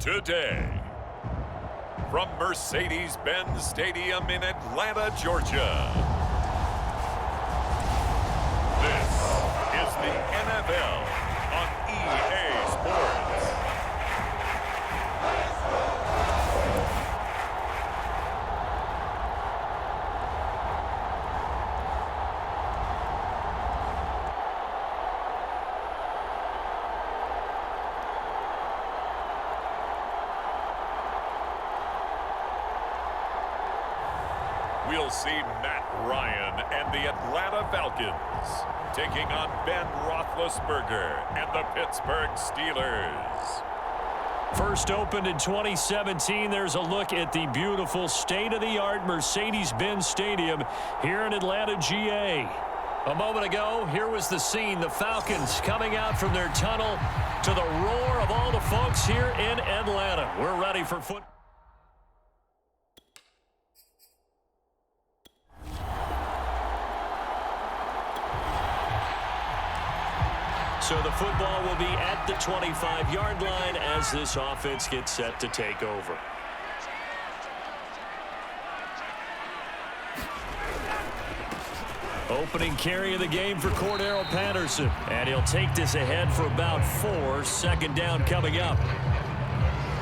Today, from Mercedes-Benz Stadium in Atlanta, Georgia, this is the NFL on EA Sports. We'll see Matt Ryan and the Atlanta Falcons taking on Ben Roethlisberger and the Pittsburgh Steelers. First opened in 2017, there's a look at the beautiful state-of-the-art Mercedes-Benz Stadium here in Atlanta, GA. A moment ago, here was the scene. The Falcons coming out from their tunnel to the roar of all the folks here in Atlanta. We're ready for football. So the football will be at the 25-yard line as this offense gets set to take over. Opening carry of the game for Cordero Patterson. And he'll take this ahead for about 4. Second down coming up.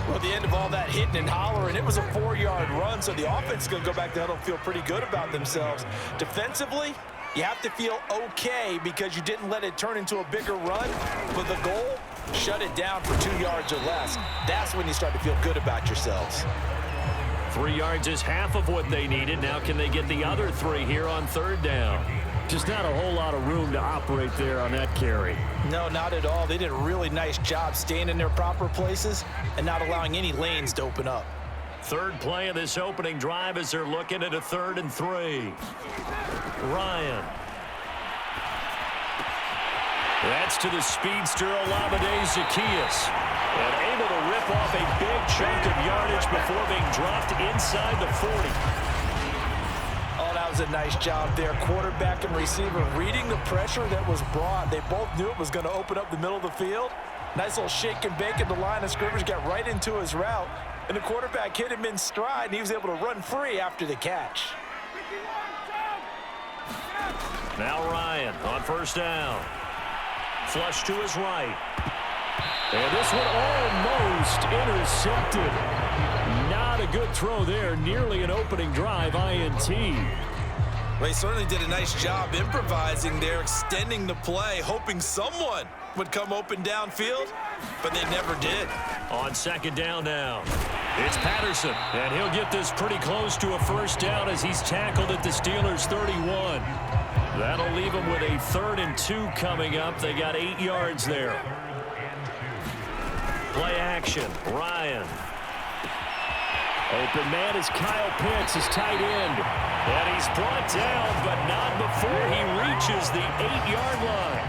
Well, at the end of all that hitting and hollering, it was a 4-yard run, so the offense is going to go back to huddle and feel pretty good about themselves. Defensively, you have to feel okay because you didn't let it turn into a bigger run. But the goal, shut it down for 2 yards or less. That's when you start to feel good about yourselves. 3 yards is half of what they needed. Now can they get the other 3 here on third down? Just not a whole lot of room to operate there on that carry. No, not at all. They did a really nice job staying in their proper places and not allowing any lanes to open up. Third play of this opening drive as they're looking at a 3rd and 3. Ryan. That's to the speedster All-Madden Zacchaeus. And able to rip off a big chunk of yardage before being dropped inside the 40. Oh, that was a nice job there. Quarterback and receiver reading the pressure that was brought. They both knew it was going to open up the middle of the field. Nice little shake and bake at the line of scrimmage. Got right into his route. And the quarterback hit him in stride, and he was able to run free after the catch. Now Ryan on first down. Flush to his right. And this one almost intercepted. Not a good throw there. Nearly an opening drive INT. Well, he certainly did a nice job improvising there, extending the play, hoping someone would come open downfield, but they never did. On second down now, it's Patterson, and he'll get this pretty close to a first down as he's tackled at the Steelers' 31. That'll leave them with a 3rd and 2 coming up. They got 8 yards there. Play action, Ryan. Open man is Kyle Pitts, his tight end. And he's brought down, but not before he reaches the 8-yard line.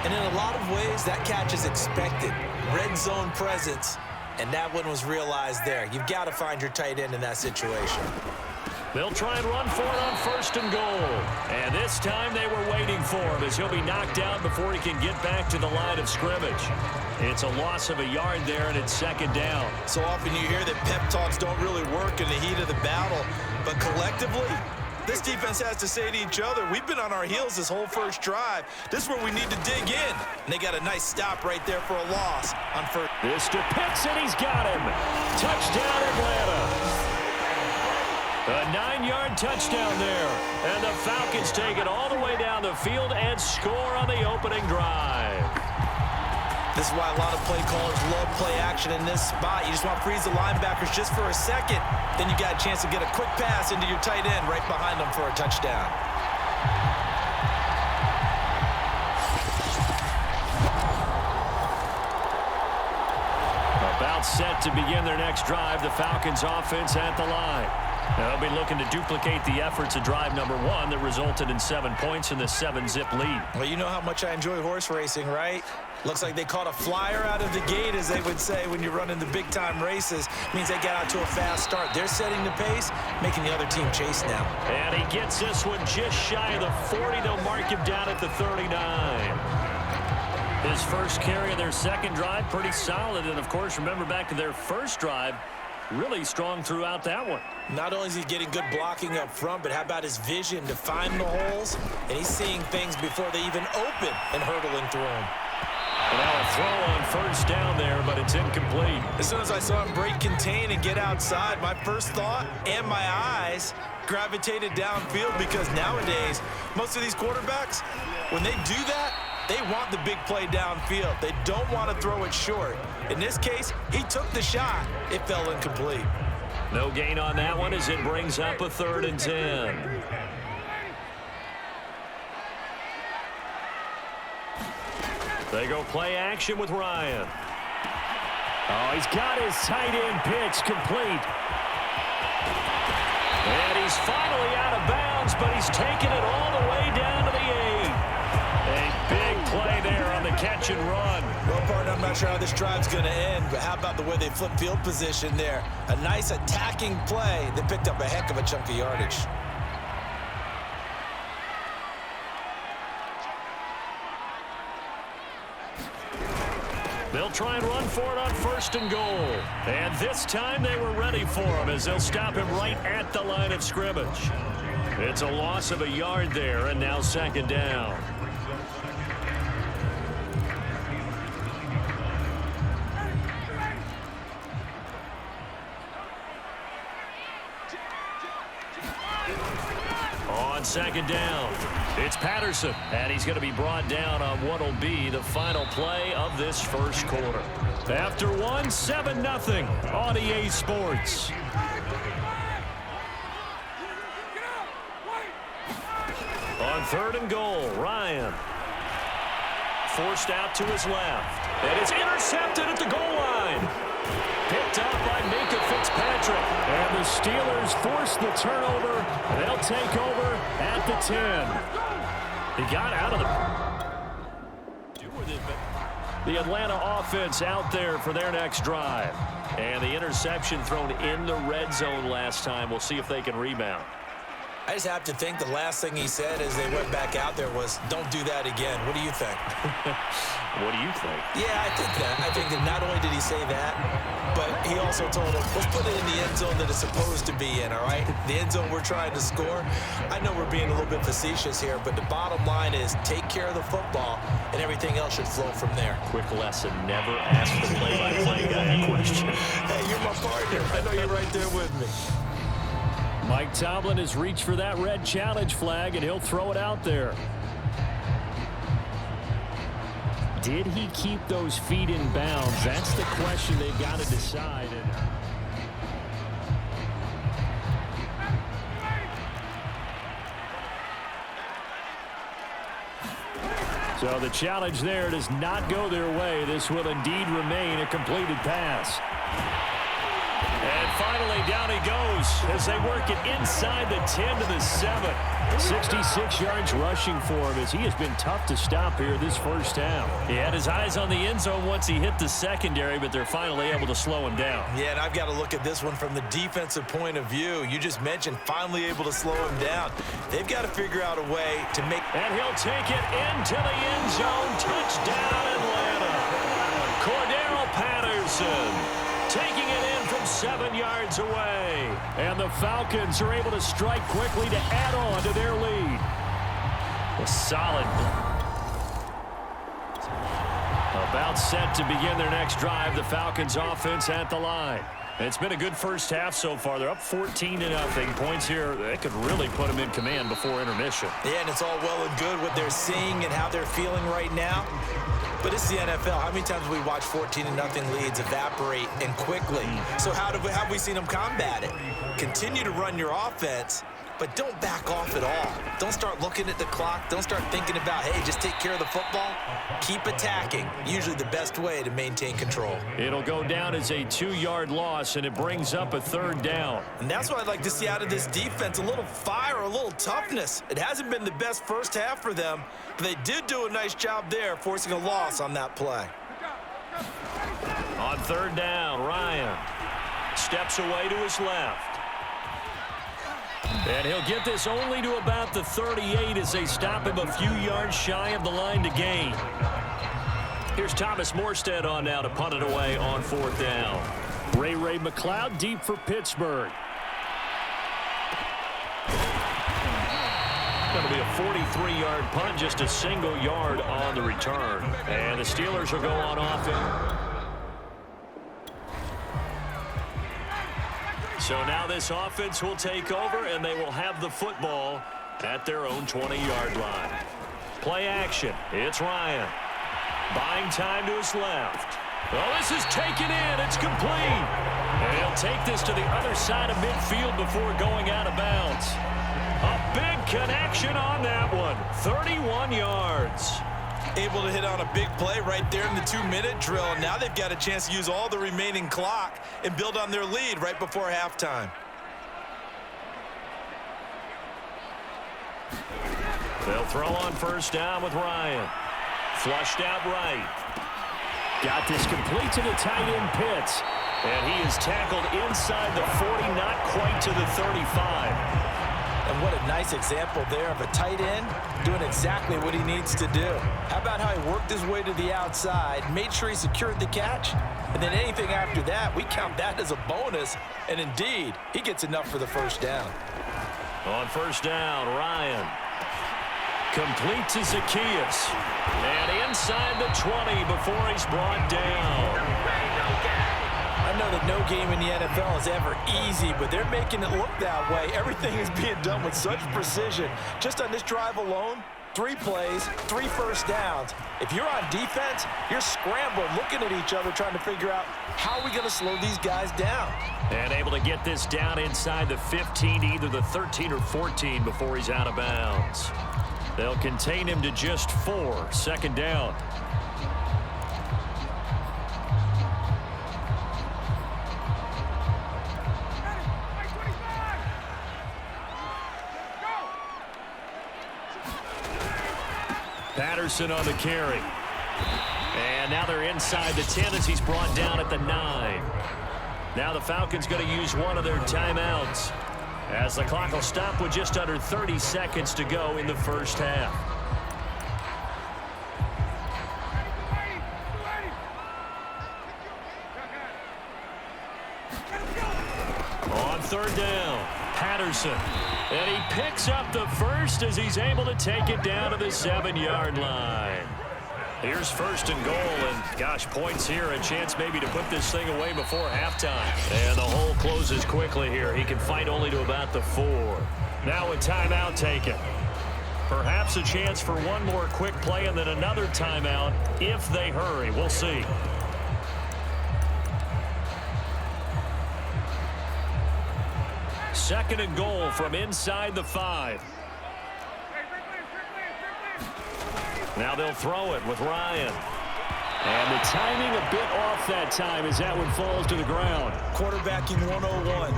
And in a lot of ways, that catch is expected. Red zone presence, and that one was realized there. You've got to find your tight end in that situation. They'll try and run for it on 1st and goal. And this time they were waiting for him as he'll be knocked down before he can get back to the line of scrimmage. It's a loss of a yard there, and it's 2nd down. So often you hear that pep talks don't really work in the heat of the battle, but collectively, this defense has to say to each other, we've been on our heels this whole first drive. This is where we need to dig in. And they got a nice stop right there for a loss on first. This to Pitts, and he's got him. Touchdown, Atlanta. A 9-yard touchdown there. And the Falcons take it all the way down the field and score on the opening drive. This is why a lot of play callers love play action in this spot. You just want to freeze the linebackers just for a second. Then you got a chance to get a quick pass into your tight end right behind them for a touchdown. set to begin their next drive. The Falcons offense at the line. They'll be looking to duplicate the efforts of drive number 1 that resulted in 7 points in the 7-zip lead. Well, you know how much I enjoy horse racing, right? Looks like they caught a flyer out of the gate, as they would say when you're running the big-time races. Means they got out to a fast start. They're setting the pace, making the other team chase now. And he gets this one just shy of the 40. They'll mark him down at the 39. His first carry of their second drive, pretty solid. And, of course, remember back to their first drive, really strong throughout that one. Not only is he getting good blocking up front, but how about his vision to find the holes? And he's seeing things before they even open and hurtling through them. Now a throw on first down there, but it's incomplete. As soon as I saw him break contain and get outside, my first thought and my eyes gravitated downfield, because nowadays, most of these quarterbacks, when they do that, they want the big play downfield. They don't want to throw it short. In this case, he took the shot. It fell incomplete. No gain on that one as it brings up a 3rd and 10. They go play action with Ryan. Oh, he's got his tight end pitch complete. And he's finally out of bounds, but he's taken it all the way down to the 8. A big play there on the catch and run. Well, partner, I'm not sure how this drive's going to end, but how about the way they flip field position there? A nice attacking play that picked up a heck of a chunk of yardage. They'll try and run for it on 1st and goal. And this time they were ready for him, as they'll stop him right at the line of scrimmage. It's a loss of a yard there, and now 2nd down. On 2nd down, it's Patterson, and he's going to be brought down on what will be the final play of this first quarter. After 7-0 on EA Sports. On 3rd and goal, Ryan. Forced out to his left, and it's intercepted at the goal line. Picked up by Minka Fitzpatrick. And the Steelers force the turnover. They'll take over at the 10. He got out of the Atlanta offense out there for their next drive. And the interception thrown in the red zone last time. We'll see if they can rebound. I just have to think the last thing he said as they went back out there was, "Don't do that again." What do you think? What do you think? Yeah, I think that. I think that not only did he say that, but he also told him, let's put it in the end zone that it's supposed to be in, all right? The end zone we're trying to score. I know we're being a little bit facetious here, but the bottom line is take care of the football, and everything else should flow from there. Quick lesson, never ask the play-by-play guy a question. Hey, you're my partner. I know you're right there with me. Mike Tomlin has reached for that red challenge flag, and he'll throw it out there. Did he keep those feet in bounds? That's the question they've got to decide. So the challenge there does not go their way. This will indeed remain a completed pass. And finally, down he goes as they work it inside the 10 to the 7. 66 yards rushing for him, as he has been tough to stop here this first half. He had his eyes on the end zone once he hit the secondary, but they're finally able to slow him down. Yeah, and I've got to look at this one from the defensive point of view. You just mentioned finally able to slow him down. They've got to figure out a way to make... And he'll take it into the end zone. Touchdown, Atlanta. Cordero Patterson taking it in from 7 yards away. And the Falcons are able to strike quickly to add on to their lead. A solid. About set to begin their next drive. The Falcons offense at the line. It's been a good first half so far. They're up 14-0. Points here, they could really put them in command before intermission. Yeah, and it's all well and good what they're seeing and how they're feeling right now. But it's the NFL. How many times have we watched 14-0 leads evaporate and quickly? So how have we seen them combat it? Continue to run your offense but don't back off at all. Don't start looking at the clock. Don't start thinking about, hey, just take care of the football. Keep attacking. Usually the best way to maintain control. It'll go down as a 2-yard loss, and it brings up a 3rd down. And that's what I'd like to see out of this defense, a little fire, a little toughness. It hasn't been the best first half for them, but they did do a nice job there, forcing a loss on that play. On 3rd down, Ryan steps away to his left. And he'll get this only to about the 38 as they stop him a few yards shy of the line to gain. Here's Thomas Morstead on now to punt it away on 4th down. Ray McLeod deep for Pittsburgh. Going to be a 43-yard punt, just a single yard on the return. And the Steelers will go on offense. So now this offense will take over, and they will have the football at their own 20-yard line. Play action. It's Ryan. Buying time to his left. Well, this is taken in. It's complete. And he'll take this to the other side of midfield before going out of bounds. A big connection on that one. 31 yards. Able to hit on a big play right there in the 2-minute drill. And now they've got a chance to use all the remaining clock and build on their lead right before halftime. They'll throw on 1st down with Ryan. Flushed out right. Got this complete to the tight end Pitts. And he is tackled inside the 40, not quite to the 35. And what a nice example there of a tight end doing exactly what he needs to do. How about how he worked his way to the outside, made sure he secured the catch, and then anything after that, we count that as a bonus. And indeed, he gets enough for the 1st down. On 1st down, Ryan. Complete to Zacchaeus. And inside the 20 before he's brought down. I know that no game in the NFL is ever easy, but they're making it look that way. Everything is being done with such precision. Just on this drive alone, 3 plays, 3 1st downs. If you're on defense, you're scrambling, looking at each other, trying to figure out how are we going to slow these guys down. And able to get this down inside the 15, either the 13 or 14 before he's out of bounds. They'll contain him to just 4, 2nd down. Patterson on the carry. And now they're inside the 10 as he's brought down at the 9. Now the Falcons going to use one of their timeouts as the clock will stop with just under 30 seconds to go in the 1st half. On 3rd down, Patterson. And he picks up the 1st as he's able to take it down to the 7-yard line. Here's 1st and goal, and gosh, points here, a chance maybe to put this thing away before halftime. And the hole closes quickly here. He can fight only to about the 4. Now a timeout taken. Perhaps a chance for one more quick play and then another timeout if they hurry. We'll see. Second and goal from inside the 5. Now they'll throw it with Ryan. And the timing a bit off that time as that one falls to the ground. Quarterbacking 101.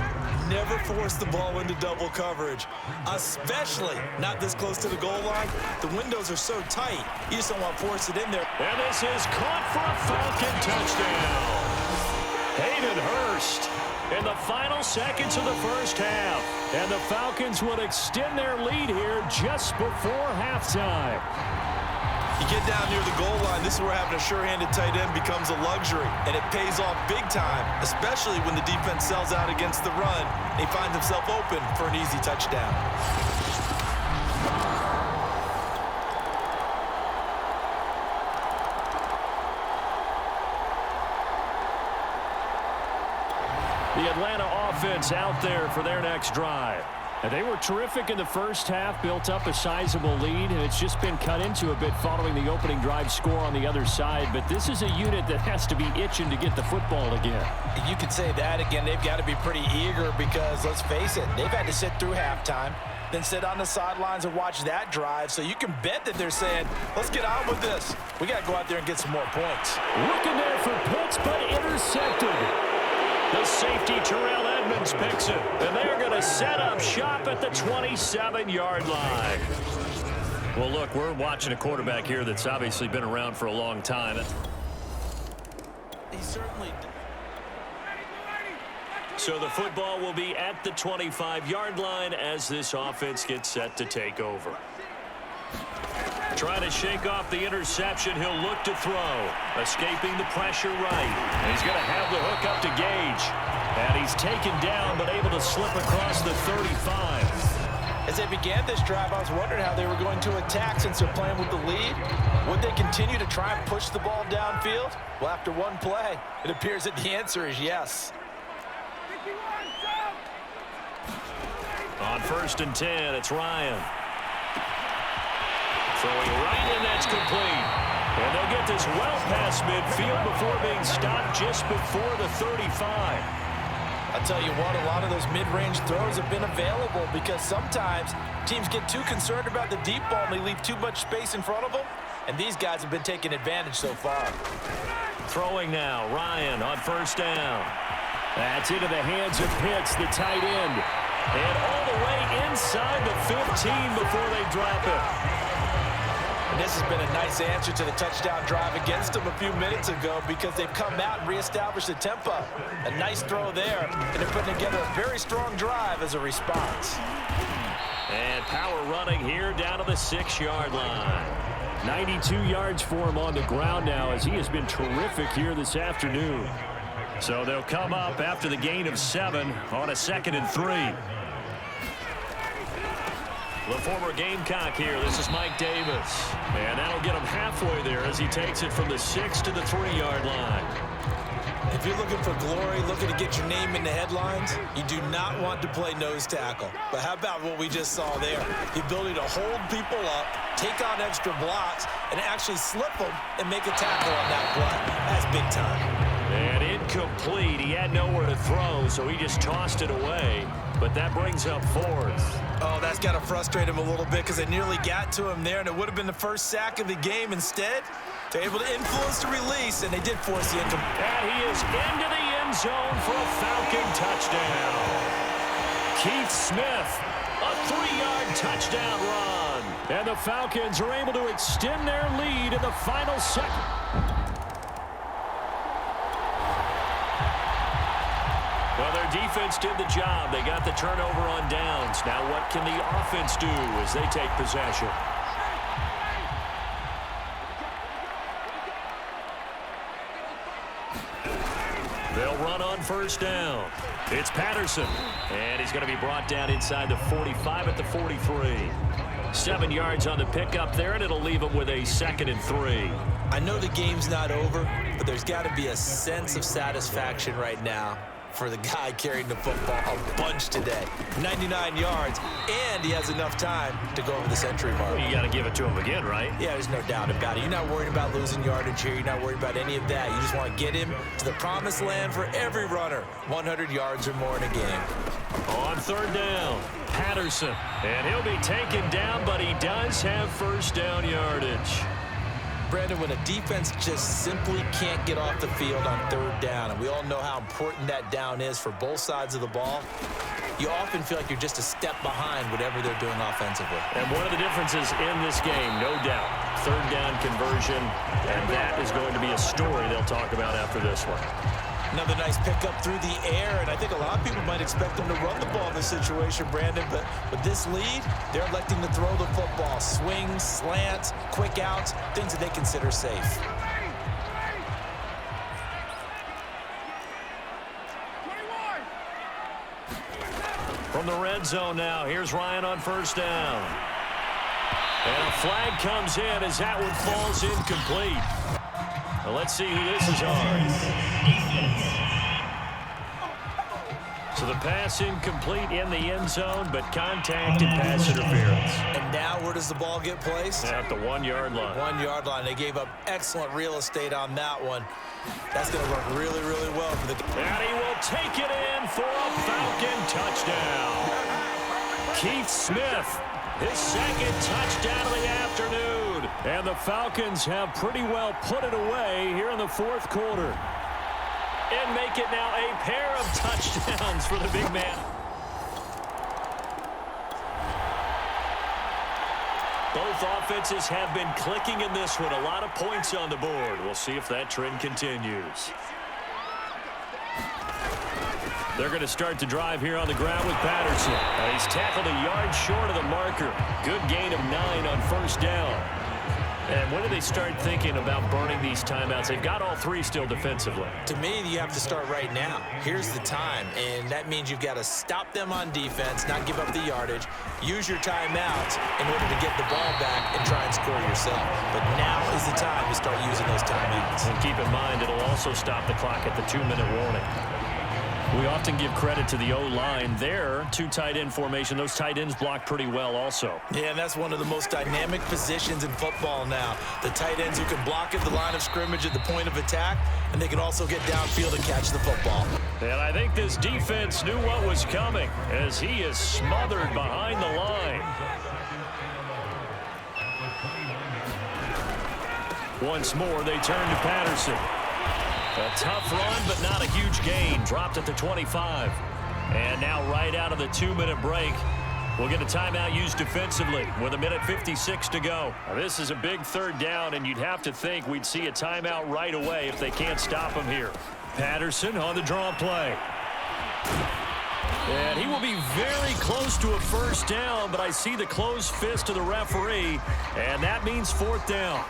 Never force the ball into double coverage, especially not this close to the goal line. The windows are so tight, you just don't want to force it in there. And this is caught for a Falcon touchdown. Hayden Hurst in the final seconds of the 1st half. And the Falcons would extend their lead here just before halftime. You get down near the goal line, this is where having a sure-handed tight end becomes a luxury, and it pays off big time, especially when the defense sells out against the run. He finds himself open for an easy touchdown. The Atlanta offense out there for their next drive. And they were terrific in the first half, built up a sizable lead, and it's just been cut into a bit following the opening drive score on the other side. But this is a unit that has to be itching to get the football again. You could say that again. They've got to be pretty eager because, let's face it, they've had to sit through halftime, then sit on the sidelines and watch that drive. So you can bet that they're saying, let's get on with this. We got to go out there and get some more points. Looking there for Pitts, but intercepted. The safety, Terrell Edmonds, picks it. And they're going to set up shop at the 27-yard line. Well, look, we're watching a quarterback here that's obviously been around for a long time. He certainly did. So the football will be at the 25-yard line as this offense gets set to take over. Trying to shake off the interception. He'll look to throw. Escaping the pressure right. And he's going to have the hook up to Gage. And he's taken down but able to slip across the 35. As they began this drive, I was wondering how they were going to attack since they're playing with the lead. Would they continue to try and push the ball downfield? Well, after one play, it appears that the answer is yes. On 1st and 10, it's Ryan. Throwing right in, that's complete. And they'll get this well past midfield before being stopped just before the 35. I'll tell you what, a lot of those mid-range throws have been available because sometimes teams get too concerned about the deep ball and they leave too much space in front of them. And these guys have been taking advantage so far. Throwing now, Ryan on 1st down. That's into the hands of Pitts, the tight end. And all the way inside the 15 before they drop it. And this has been a nice answer to the touchdown drive against them a few minutes ago because they've come out and reestablished the tempo. A nice throw there, and they're putting together a very strong drive as a response. And power running here down to the 6-yard line. 92 yards for him on the ground now as he has been terrific here this afternoon. So they'll come up after the gain of 7 on a 2nd and 3. The former Gamecock here. This is Mike Davis. And that'll get him halfway there as he takes it from the 6 to the 3-yard line. If you're looking for glory, looking to get your name in the headlines, you do not want to play nose tackle. But how about what we just saw there? The ability to hold people up, take on extra blocks, and actually slip them and make a tackle on that play. That's big time. And incomplete. He had nowhere to throw, so he just tossed it away. But that brings up 4th. Oh, that's got to frustrate him a little bit because they nearly got to him there, and it would have been the first sack of the game. Instead, they're able to influence the release, and they did force the incomplete. And he is into the end zone for a Falcon touchdown. Keith Smith, a 3-yard touchdown run. And the Falcons are able to extend their lead in the final second. Well, their defense did the job. They got the turnover on downs. Now what can the offense do as they take possession? They'll run on 1st down. It's Patterson. And he's going to be brought down inside the 45 at the 43. 7 yards on the pickup there, and it'll leave him with a 2nd and 3. I know the game's not over, but there's got to be a sense of satisfaction right now for the guy carrying the football a bunch today. 99 yards, and he has enough time to go over the century mark. Well, you got to give it to him again, right? Yeah, there's no doubt about it. You're not worried about losing yardage here. You're not worried about any of that. You just want to get him to the promised land for every runner. 100 yards or more in a game. On 3rd down, Patterson. And he'll be taken down, but he does have 1st down yardage. Brandon, when a defense just simply can't get off the field on 3rd down, and we all know how important that down is for both sides of the ball, you often feel like you're just a step behind whatever they're doing offensively. And one of the differences in this game, no doubt, 3rd down conversion, and that is going to be a story they'll talk about after this one. Another nice pickup through the air, and I think a lot of people might expect them to run the ball in this situation, Brandon, but with this lead, they're electing to throw the football. Swings, slants, quick outs, things that they consider safe. From the red zone now, here's Ryan on 1st down. And a flag comes in as that one falls incomplete. Well, let's see who this is on. So the pass incomplete in the end zone, but contact and pass interference. And now where does the ball get placed? At the 1-yard line. 1-yard line. They gave up excellent real estate on that one. That's going to work really, really well for the... And he will take it in for a Falcon touchdown. Keith Smith, his second touchdown of the afternoon. And the Falcons have pretty well put it away here in the fourth quarter. And make it now a pair of touchdowns for the big man. Both offenses have been clicking in this one. A lot of points on the board. We'll see if that trend continues. They're going to start the drive here on the ground with Patterson. He's tackled a yard short of the marker. Good gain of 9 on first down. And when do they start thinking about burning these timeouts? They've got all 3 still defensively. To me, you have to start right now. Here's the time, and that means you've got to stop them on defense, not give up the yardage, use your timeouts in order to get the ball back and try and score yourself. But now is the time to start using those timeouts. And keep in mind, it'll also stop the clock at the 2-minute warning. We often give credit to the O-line there. 2 tight end formation. Those tight ends block pretty well also. Yeah, and that's one of the most dynamic positions in football now. The tight ends who can block at the line of scrimmage at the point of attack, and they can also get downfield and catch the football. And I think this defense knew what was coming as he is smothered behind the line. Once more, they turn to Patterson. A tough run, but not a huge gain. Dropped at the 25. And now right out of the 2-minute break, we'll get a timeout used defensively with 1:56 to go. Now, this is a big third down, and you'd have to think we'd see a timeout right away if they can't stop him here. Patterson on the draw play. And he will be very close to a first down, but I see the closed fist of the referee, and that means 4th down.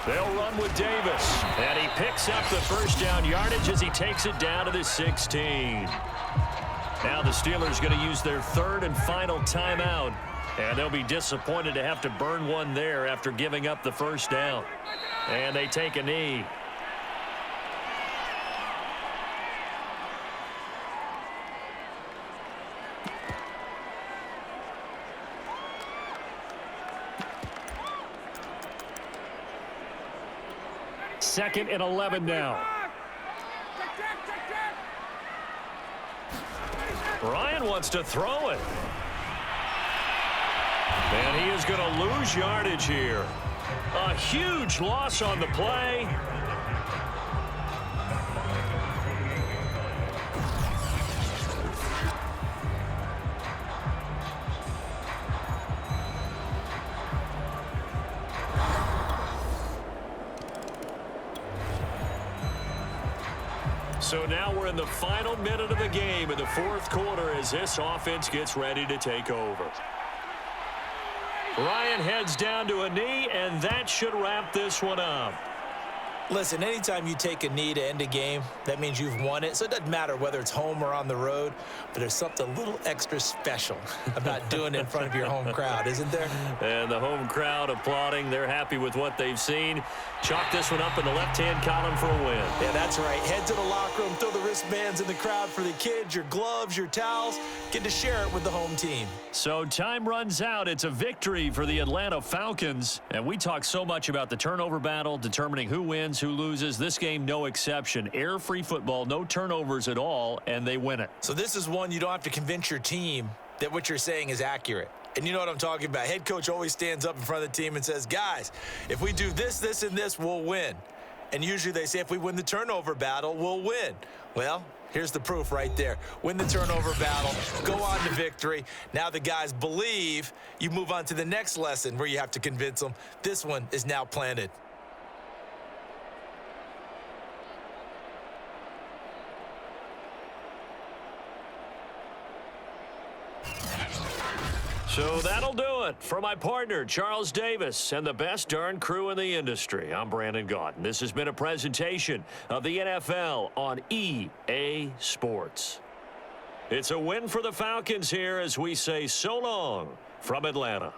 They'll run with Davis, and he picks up the first down yardage as he takes it down to the 16. Now the Steelers going to use their 3rd and final timeout, and they'll be disappointed to have to burn one there after giving up the first down. And they take a knee. Second and 11 now. Ryan wants to throw it. And he is going to lose yardage here. A huge loss on the play. So now we're in the final minute of the game in the fourth quarter as this offense gets ready to take over. Ryan heads down to a knee, and that should wrap this one up. Listen, anytime you take a knee to end a game, that means you've won it. So it doesn't matter whether it's home or on the road, but there's something a little extra special about doing it in front of your home crowd, isn't there? And the home crowd applauding. They're happy with what they've seen. Chalk this one up in the left-hand column for a win. Yeah, that's right. Head to the locker room, throw the wristbands in the crowd for the kids, your gloves, your towels. Get to share it with the home team. So time runs out. It's a victory for the Atlanta Falcons. And we talk so much about the turnover battle, determining who wins, who loses. This game, no exception. Error-free football, no turnovers at all, and they win it. So this is one you don't have to convince your team that what you're saying is accurate. And you know what I'm talking about. Head coach always stands up in front of the team and says, guys, if we do this, this, and this, we'll win. And usually they say if we win the turnover battle, we'll win. Well, here's the proof right there. Win the turnover battle, go on to victory. Now the guys believe. You move on to the next lesson where you have to convince them. This one is now planted. So that'll do it. For my partner, Charles Davis, and the best darn crew in the industry, I'm Brandon Gaudin. This has been a presentation of the NFL on EA Sports. It's a win for the Falcons here as we say so long from Atlanta.